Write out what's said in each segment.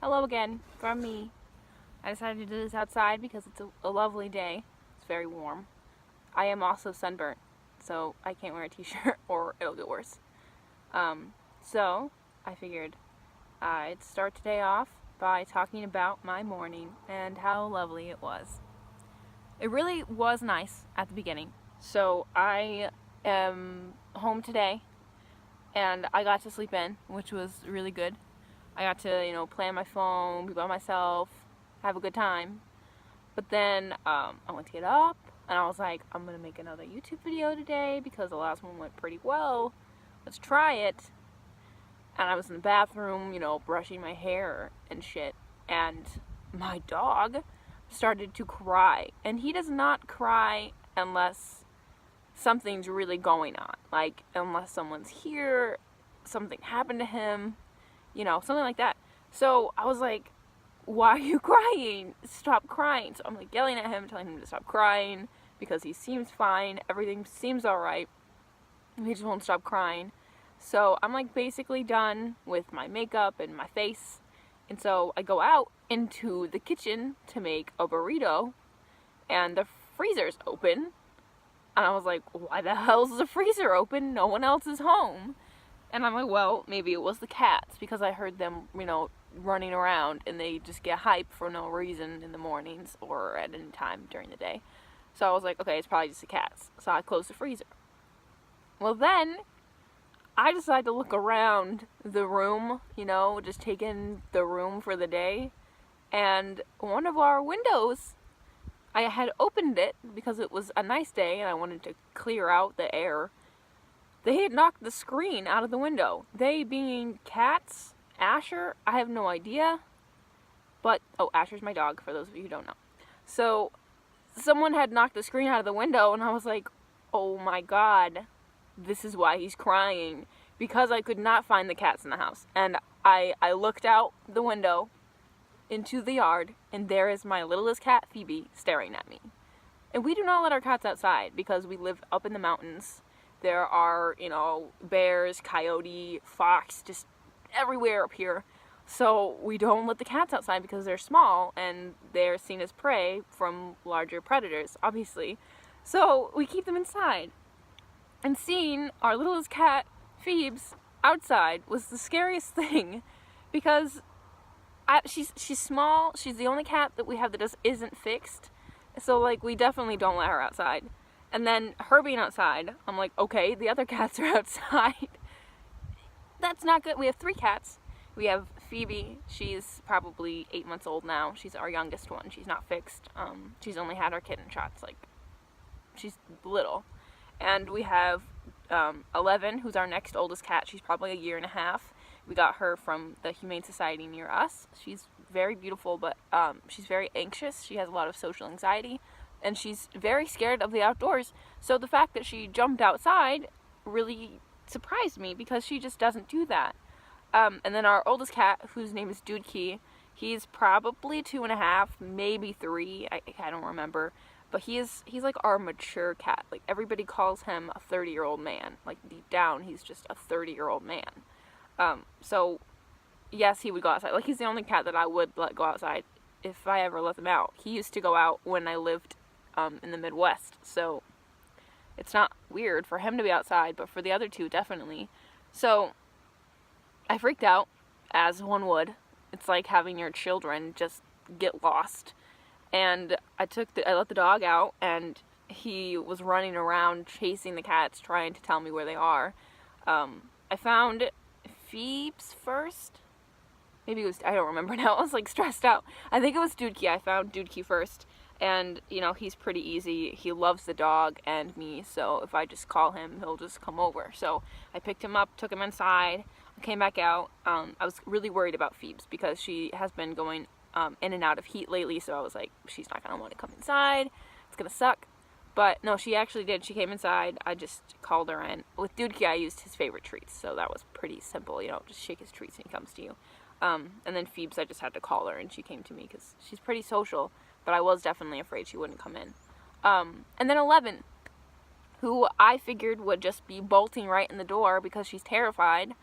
Hello again from me. I decided to do this outside because it's a lovely day. It's very warm. I am also sunburnt, so I can't wear a t-shirt or it'll get worse. So I figured I'd start today off by talking about my morning and how lovely it was. It really was nice at the beginning. So I am home today and I got to sleep in, which was really good. I got to, play on my phone, be by myself, have a good time. But then I went to get up, and I was like, I'm going to make another YouTube video today because the last one went pretty well. Let's try it. And I was in the bathroom, brushing my hair and shit. And my dog started to cry. And he does not cry unless something's really going on. Like, unless someone's here, something happened to him. Something like that. So I was like, why are you crying? Stop crying. So I'm like yelling at him, telling him to stop crying because he seems fine. Everything seems alright. He just won't stop crying. So I'm like basically done with my makeup and my face. And so I go out into the kitchen to make a burrito and the freezer's open. And I was like, why the hell is the freezer open? No one else is home. And I'm like, well, maybe it was the cats because I heard them, running around and they just get hype for no reason in the mornings or at any time during the day. So I was like, okay, it's probably just the cats. So I closed the freezer. Well, then I decided to look around the room, just take in the room for the day. And one of our windows, I had opened it because it was a nice day and I wanted to clear out the air. They had knocked the screen out of the window. They being cats, Asher, I have no idea. But, Asher's my dog, for those of you who don't know. So, someone had knocked the screen out of the window, and I was like, oh my god, this is why he's crying. Because I could not find the cats in the house. And I looked out the window into the yard, and there is my littlest cat, Phoebe, staring at me. And we do not let our cats outside, because we live up in the mountains. There are, bears, coyote, fox, just everywhere up here. So we don't let the cats outside because they're small and they're seen as prey from larger predators, obviously. So we keep them inside. And seeing our littlest cat, Phoebes, outside was the scariest thing because she's small. She's the only cat that we have that isn't fixed. So, we definitely don't let her outside. And then her being outside, I'm like, okay, the other cats are outside. That's not good. We have 3 cats. We have Phoebe. She's probably 8 months old now. She's our youngest one. She's not fixed. She's only had her kitten shots. She's little. And we have 11, who's our next oldest cat. She's probably a year and a half. We got her from the Humane Society near us. She's very beautiful, but she's very anxious. She has a lot of social anxiety. And she's very scared of the outdoors. So the fact that she jumped outside really surprised me because she just doesn't do that. And then our oldest cat, whose name is Dudekey, he's probably 2.5, maybe 3. I don't remember. But he's like our mature cat. Everybody calls him a 30-year-old man. Deep down, he's just a 30-year-old man. So yes, he would go outside. He's the only cat that I would let go outside if I ever let them out. He used to go out when I lived in the Midwest, so it's not weird for him to be outside, but for the other 2, definitely. So I freaked out, as one would. It's like having your children just get lost. And I let the dog out, and he was running around chasing the cats, trying to tell me where they are. I found Phoebes first. Maybe it was, I don't remember now. I was stressed out. I think it was Dudekey. I found Dudekey first. And, he's pretty easy. He loves the dog and me, so if I just call him, he'll just come over. So I picked him up, took him inside, came back out. I was really worried about Phoebes because she has been going in and out of heat lately, so I was like, she's not going to want to come inside. It's going to suck. But no, she actually did. She came inside. I just called her in. With Dudekey, I used his favorite treats, so that was pretty simple. Just shake his treats when he comes to you. And then Phoebes, I just had to call her, and she came to me because she's pretty social. But I was definitely afraid she wouldn't come in. And then 11, who I figured would just be bolting right in the door because she's terrified.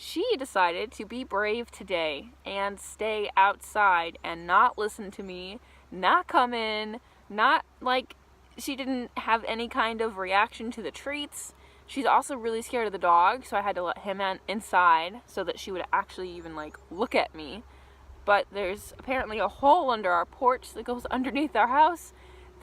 she decided to be brave today and stay outside and not listen to me, not come in, not like, she didn't have any kind of reaction to the treats. She's also really scared of the dog, so I had to let him inside so that she would actually even like look at me. But there's apparently a hole under our porch that goes underneath our house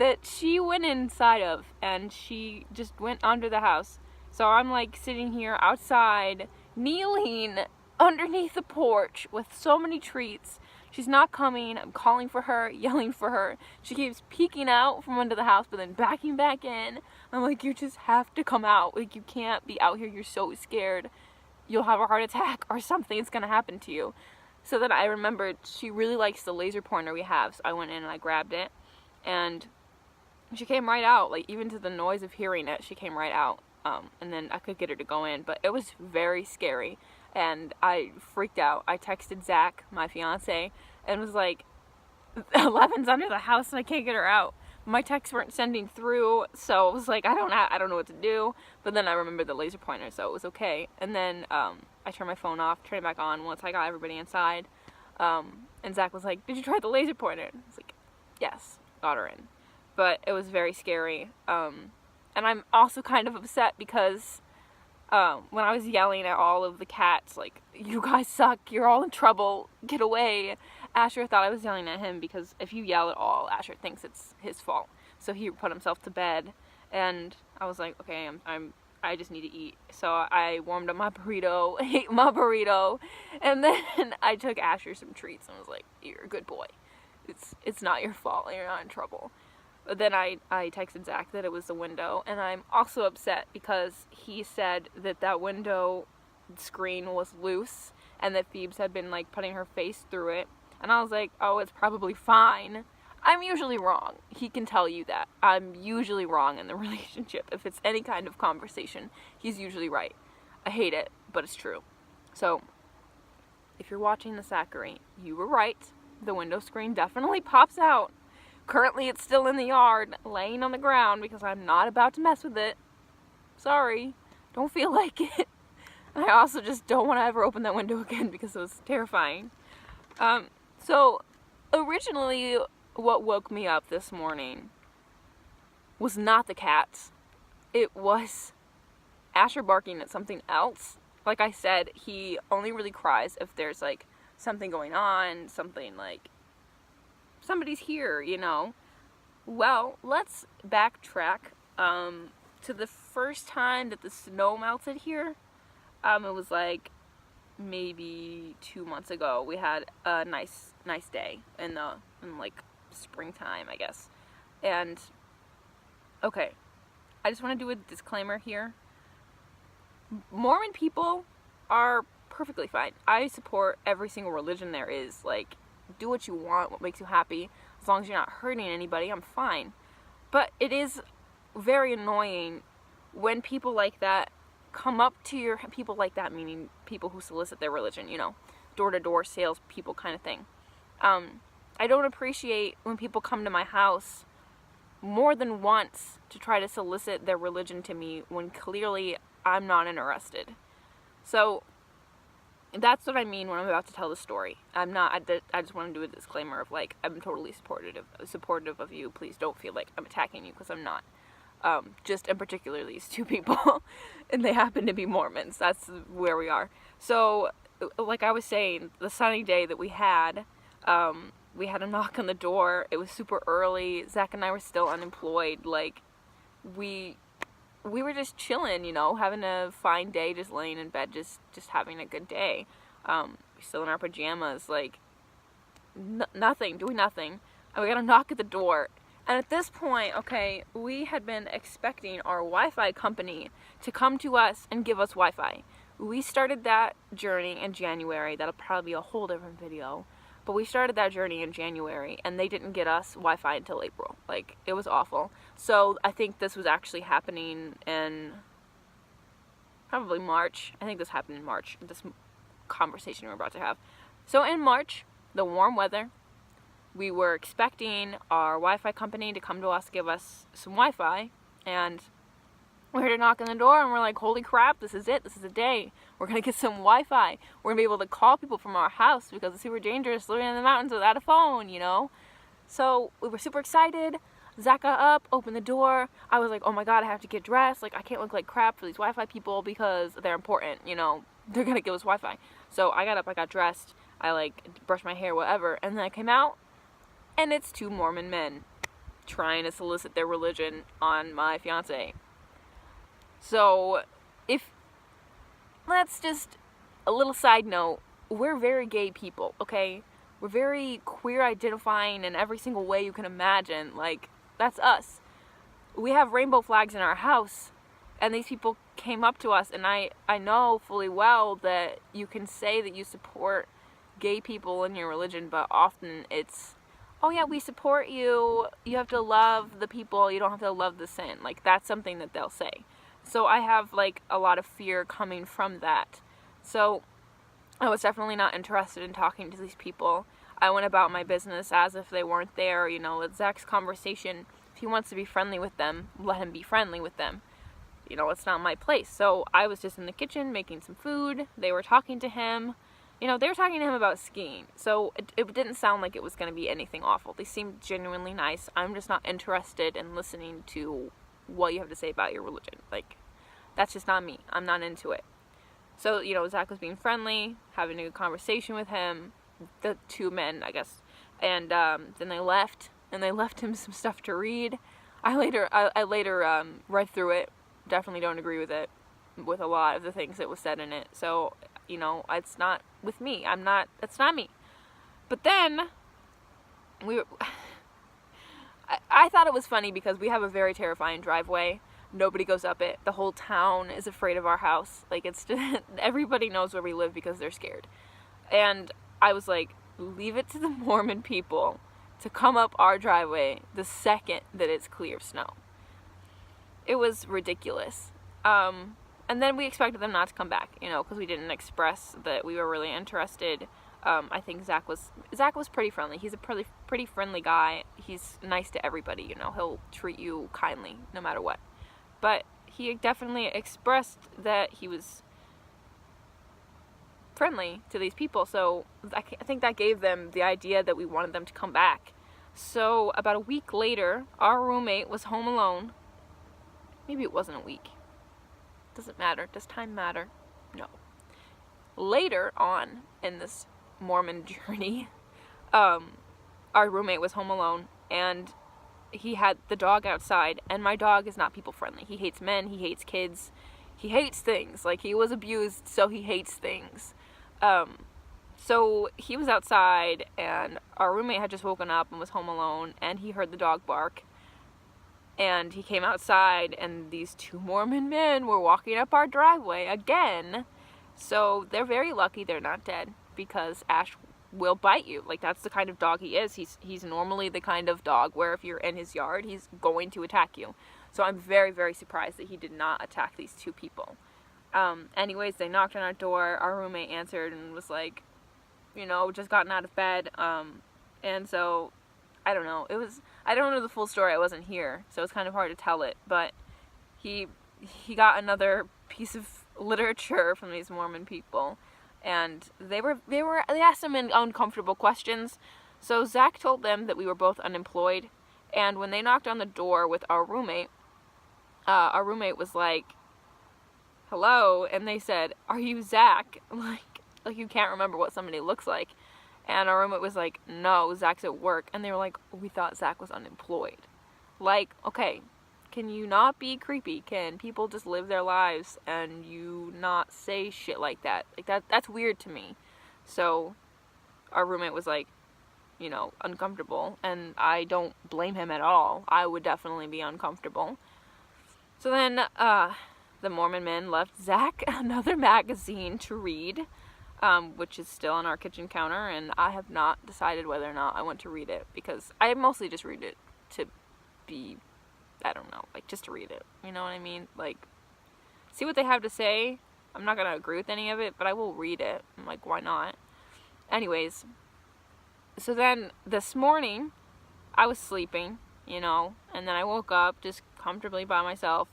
that she went inside of, and she just went under the house. So I'm like sitting here outside, kneeling underneath the porch with so many treats. She's not coming. I'm calling for her, yelling for her. She keeps peeking out from under the house, but then backing back in. I'm like, you just have to come out. Like, you can't be out here. You're so scared. You'll have a heart attack or something's gonna happen to you. So then I remembered she really likes the laser pointer we have. So I went in and I grabbed it, and she came right out. Like, even to the noise of hearing it, she came right out. And then I could get her to go in, but it was very scary, and I freaked out. I texted Zach, my fiance, and was like, 11's under the house and I can't get her out. My texts weren't sending through, so I was like, I don't know what to do. But then I remembered the laser pointer, so it was okay. And then I turned my phone off, turned it back on once I got everybody inside. And Zach was like, did you try the laser pointer? I was like, yes, got her in. But it was very scary. And I'm also kind of upset because when I was yelling at all of the cats, like, you guys suck, you're all in trouble, get away, Asher thought I was yelling at him because if you yell at all, Asher thinks it's his fault. So he put himself to bed, and I was like, okay, I just need to eat. So I warmed up my burrito, ate my burrito, and then I took Asher some treats and was like, you're a good boy. It's not your fault, you're not in trouble. But then I texted Zach that it was the window, and I'm also upset because he said that window screen was loose and that Phoebes had been like putting her face through it. And I was like, oh, it's probably fine. I'm usually wrong. He can tell you that. I'm usually wrong in the relationship. If it's any kind of conversation, he's usually right. I hate it, but it's true. So, if you're watching the Zachary, you were right. The window screen definitely pops out. Currently, it's still in the yard, laying on the ground, because I'm not about to mess with it. Sorry. Don't feel like it. And I also just don't want to ever open that window again because it was terrifying. So, originally, what woke me up this morning was not the cats. It was Asher barking at something else. Like I said, he only really cries if there's, like, something going on, something like, somebody's here, you know. Well, let's backtrack to the first time that the snow melted here. It was like maybe 2 months ago. We had a nice day in like springtime, I guess. And okay, I just want to do a disclaimer here. Mormon people are perfectly fine. I support every single religion there is. Like, do what you want, what makes you happy. As long as you're not hurting anybody, I'm fine. But it is very annoying when people like that come up to your people like that, meaning people who solicit their religion, you know, door-to-door sales people kind of thing. I don't appreciate when people come to my house more than once to try to solicit their religion to me when clearly I'm not interested. So that's what I mean when I'm about to tell the story. I just want to do a disclaimer of, like, I'm totally supportive of you. Please don't feel like I'm attacking you, because I'm not. Just in particular these two people, and they happen to be Mormons. That's where we are. So, like I was saying, the sunny day that we had a knock on the door. It was super early. Zach and I were still unemployed. Like, we were just chilling, you know, having a fine day, just laying in bed, just having a good day. Still in our pajamas, like, doing nothing. And we got a knock at the door. And at this point, okay, we had been expecting our Wi-Fi company to come to us and give us Wi-Fi. We started that journey in January. That'll probably be a whole different video. But we started that journey in January, and they didn't get us Wi-Fi until April. Like, it was awful. So I think this was actually happening in probably March. I think this happened in March, this conversation we're about to have. So in March, the warm weather, we were expecting our Wi-Fi company to come to us, give us some Wi-Fi, and We heard a knock on the door, and we're like, holy crap, this is it. This is the day. We're going to get some Wi-Fi. We're going to be able to call people from our house because it's super dangerous living in the mountains without a phone, you know? So we were super excited. Zach got up, opened the door. I was like, oh my god, I have to get dressed. Like, I can't look like crap for these Wi-Fi people because they're important, you know? They're going to give us Wi-Fi. So I got up, I got dressed. I, like, brushed my hair, whatever. And then I came out, and it's 2 Mormon men trying to solicit their religion on my fiance. So, let's just, a little side note, we're very gay people, okay? We're very queer identifying in every single way you can imagine. Like, that's us. We have rainbow flags in our house, and these people came up to us, and I know fully well that you can say that you support gay people in your religion, but often it's, oh yeah, we support you, you have to love the people, you don't have to love the sin. Like, that's something that they'll say. So I have, like, a lot of fear coming from that. So I was definitely not interested in talking to these people. I went about my business as if they weren't there, you know, with Zach's conversation. If he wants to be friendly with them, let him be friendly with them. You know, it's not my place. So I was just in the kitchen making some food. They were talking to him. You know, they were talking to him about skiing. So it didn't sound like it was going to be anything awful. They seemed genuinely nice. I'm just not interested in listening to what you have to say about your religion. Like, that's just not me. I'm not into it. So, you know, Zach was being friendly, having a good conversation with him, the 2 men, I guess. And then they left, and they left him some stuff to read. I later read through it. Definitely don't agree with it, with a lot of the things that was said in it. So, you know, it's not with me. It's not me. But then, I thought it was funny because we have a very terrifying driveway. Nobody goes up it. The whole town is afraid of our house. Like, it's just, everybody knows where we live because they're scared. And I was like, leave it to the Mormon people to come up our driveway the second that it's clear of snow. It was ridiculous. And then we expected them not to come back, you know, because we didn't express that we were really interested. I think Zach was pretty friendly. He's a pretty friendly guy. He's nice to everybody, you know. He'll treat you kindly no matter what. But he definitely expressed that he was friendly to these people. So I think that gave them the idea that we wanted them to come back. So about a week later, our roommate was home alone. Maybe it wasn't a week. Doesn't matter. Does time matter? No. Later on in this Mormon journey, our roommate was home alone, and he had the dog outside, and my dog is not people friendly. He hates men, he hates kids, he hates things. Like, he was abused, so he hates things. So he was outside, and our roommate had just woken up and was home alone, and he heard the dog bark. And he came outside, and these 2 Mormon men were walking up our driveway again. So they're very lucky they're not dead, because Ash will bite you. Like, that's the kind of dog he is. He's normally the kind of dog where if you're in his yard, he's going to attack you. So I'm very, very surprised that he did not attack these 2 people. Anyways, they knocked on our door. Our roommate answered and was like, you know, just gotten out of bed. And so, I don't know. I don't know the full story. I wasn't here, so it's kind of hard to tell it. But he got another piece of literature from these Mormon people. And they asked him uncomfortable questions. So Zach told them that we were both unemployed. And when they knocked on the door with our roommate was like, hello. And they said, are you Zach? Like you can't remember what somebody looks like. And our roommate was like, no, Zach's at work. And they were like, we thought Zach was unemployed. Like, okay, can you not be creepy? Can people just live their lives and you not say shit like that? Like, that's weird to me. So our roommate was like, you know, uncomfortable. And I don't blame him at all. I would definitely be uncomfortable. So then the Mormon men left Zach another magazine to read, which is still on our kitchen counter. And I have not decided whether or not I want to read it, because I mostly just read it to be, I don't know, like, just to read it. You know what I mean? Like, see what they have to say. I'm not going to agree with any of it, but I will read it. I'm like, why not? Anyways, so then this morning, I was sleeping, you know, and then I woke up just comfortably by myself,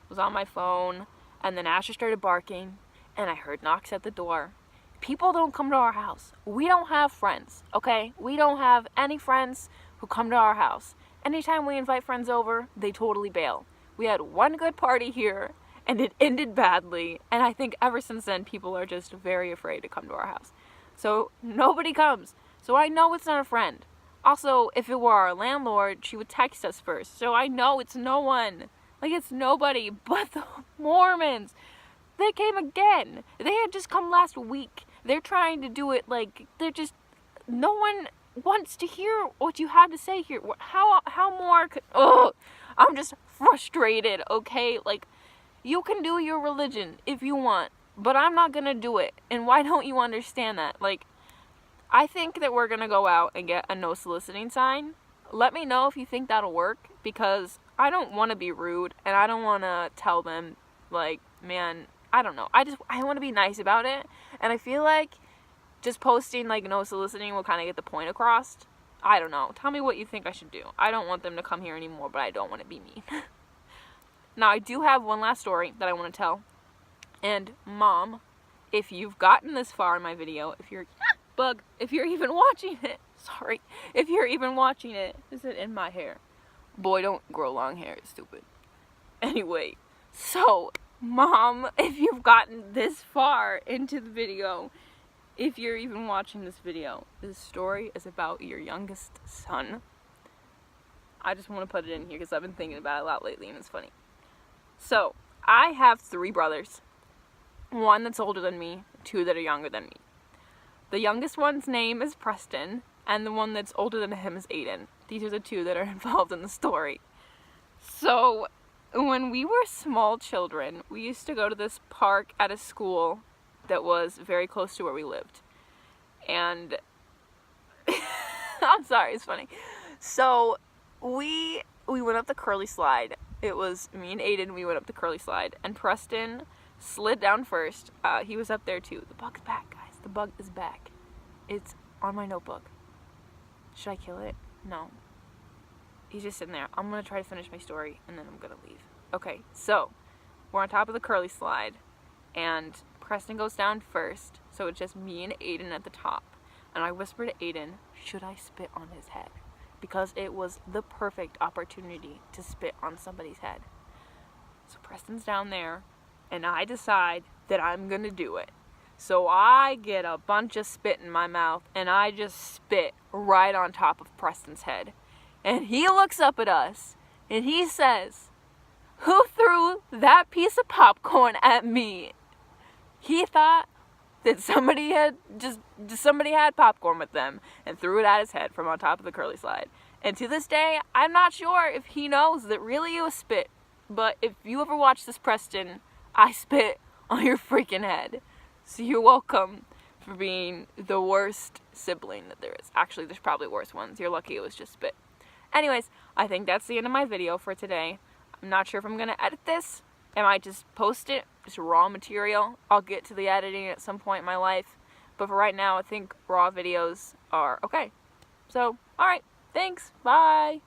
was on my phone, and then Asher started barking, and I heard knocks at the door. People don't come to our house. We don't have friends, okay? We don't have any friends who come to our house. Anytime we invite friends over, they totally bail. We had one good party here, and it ended badly, and I think ever since then, people are just very afraid to come to our house. So nobody comes. So I know it's not a friend. Also, if it were our landlord, she would text us first. So I know it's no one. Like, it's nobody but the Mormons. They came again. They had just come last week. They're trying to do it like, they're just, no one wants to hear what you have to say here. How more could, I'm just frustrated, okay? Like, you can do your religion if you want, but I'm not gonna do it. And why don't you understand that? Like, I think that we're gonna go out and get a no soliciting sign. Let me know if you think that'll work, because I don't want to be rude, and I don't want to tell them, like, man, I don't know. I want to be nice about it, and I feel like just posting, like, no soliciting will kind of get the point across. I don't know. Tell me what you think I should do. I don't want them to come here anymore, but I don't want to be mean. Now, I do have one last story that I want to tell. And, Mom, if you've gotten this far in my video, if you're even watching it, sorry, if you're even watching it, is it in my hair? Boy, don't grow long hair, it's stupid. Anyway, so, Mom, if you've gotten this far into the video, if you're even watching this video, this story is about your youngest son. I just want to put it in here because I've been thinking about it a lot lately and it's funny. So, I have 3 brothers. 1 that's older than me, 2 that are younger than me. The youngest one's name is Preston, and the one that's older than him is Aiden. These are the 2 that are involved in the story. So, when we were small children, we used to go to this park at a school that was very close to where we lived. And, I'm sorry, it's funny. So, we went up the curly slide. It was me and Aiden, we went up the curly slide, and Preston slid down first. He was up there too. The bug's back, guys. The bug is back. It's on my notebook. Should I kill it? No. He's just sitting there. I'm going to try to finish my story, and then I'm going to leave. Okay, so, we're on top of the curly slide, and Preston goes down first, so it's just me and Aiden at the top. And I whisper to Aiden, should I spit on his head? Because it was the perfect opportunity to spit on somebody's head. So Preston's down there, and I decide that I'm gonna do it. So I get a bunch of spit in my mouth, and I just spit right on top of Preston's head. And he looks up at us, and he says, who threw that piece of popcorn at me? He thought that somebody had popcorn with them and threw it at his head from on top of the curly slide. And to this day, I'm not sure if he knows that really it was spit. But if you ever watch this, Preston, I spit on your freaking head. So you're welcome for being the worst sibling that there is. Actually, there's probably worse ones. You're lucky it was just spit. Anyways, I think that's the end of my video for today. I'm not sure if I'm going to edit this. I might just post it, just raw material. I'll get to the editing at some point in my life. But for right now, I think raw videos are okay. So, alright. Thanks. Bye.